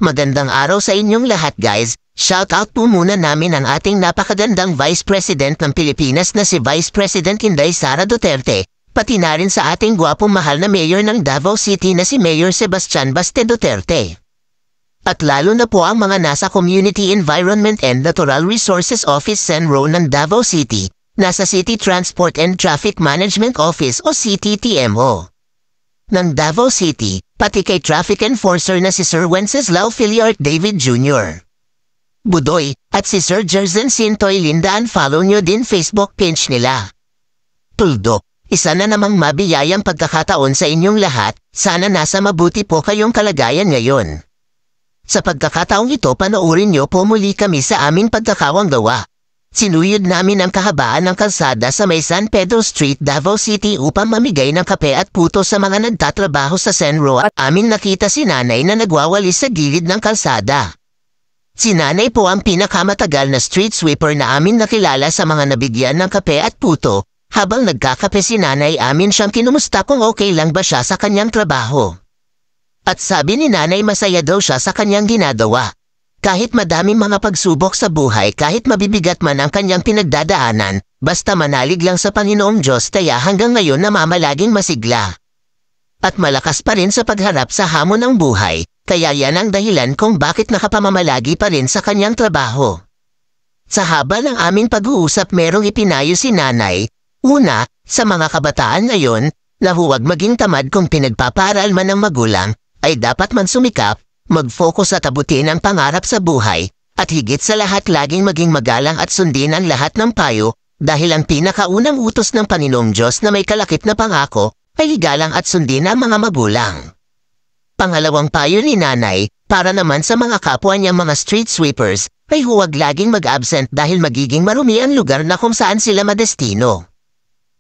Magandang araw sa inyong lahat guys. Shoutout po muna namin ang ating napakagandang Vice President ng Pilipinas na si Vice President Inday Sara Duterte. Pati na rin sa ating gwapong mahal na Mayor ng Davao City na si Mayor Sebastian Baste Duterte. At lalo na po ang mga nasa Community Environment and Natural Resources Office CENRO ng Davao City, nasa City Transport and Traffic Management Office o CTTMO ng Davao City, pati kay Traffic Enforcer na si Sir Wenceslao Filiart David Jr. Budoy, at si Sir Jerzen Sintoy Lindaan. Follow nyo din Facebook page nila. Tuldok, isa na namang mabiyayang pagkakataon sa inyong lahat, sana nasa mabuti po kayong kalagayan ngayon. Sa pagkakataong ito panoorin nyo po muli kami sa aming pagkakawang gawa. Sinuyod namin ang kahabaan ng kalsada sa may San Pedro Street, Davao City upang mamigay ng kape at puto sa mga nagtatrabaho sa CENRO at amin nakita si nanay na nagwawalis sa gilid ng kalsada. Si nanay po ang pinakamatagal na street sweeper na amin nakilala sa mga nabigyan ng kape at puto. Habang nagkakape si nanay amin siyang kinumusta kung okay lang ba siya sa kanyang trabaho. At sabi ni nanay masaya daw siya sa kanyang ginagawa. Kahit madaming mga pagsubok sa buhay, kahit mabibigat man ang kanyang pinagdadaanan, basta manalig lang sa Panginoong Diyos kaya hanggang ngayon namamalaging masigla. At malakas pa rin sa pagharap sa hamon ng buhay, kaya yan ang dahilan kung bakit nakapamamalagi pa rin sa kanyang trabaho. Sa haba ng aming pag-uusap merong ipinayo si nanay. Una, sa mga kabataan ngayon, na huwag maging tamad kung pinagpaparal man ng magulang, ay dapat man sumikap, mag-focus at abutin ang pangarap sa buhay, at higit sa lahat laging maging magalang at sundin ang lahat ng payo, dahil ang pinakaunang utos ng Panginoong Diyos na may kalakip na pangako, ay igalang at sundin ang mga magulang. Pangalawang payo ni nanay, para naman sa mga kapwa niyang mga street sweepers, ay huwag laging mag-absent dahil magiging marumi ang lugar na kung saan sila madestino.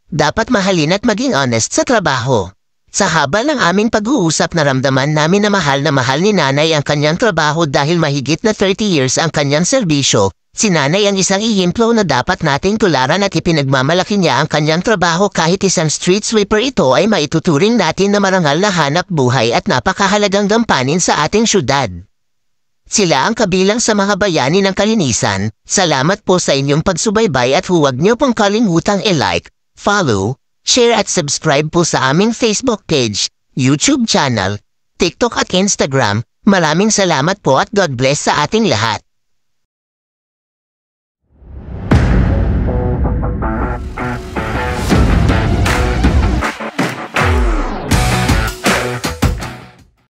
Dapat mahalin at maging honest sa trabaho. Sa haba ng aming pag-uusap naramdaman namin na mahal ni nanay ang kanyang trabaho dahil mahigit na 30 years ang kanyang serbisyo. Si nanay ang isang ihimplo na dapat nating tularan at ipinagmamalaki niya ang kanyang trabaho kahit isang street sweeper ito ay maituturing natin na marangal na hanap buhay at napakahalagang gampanin sa ating syudad. Sila ang kabilang sa mga bayani ng kalinisan. Salamat po sa inyong pagsubaybay at huwag niyo pong kalimutang i-like, follow, share at subscribe po sa aming Facebook page, YouTube channel, TikTok at Instagram. Maraming salamat po at God bless sa ating lahat.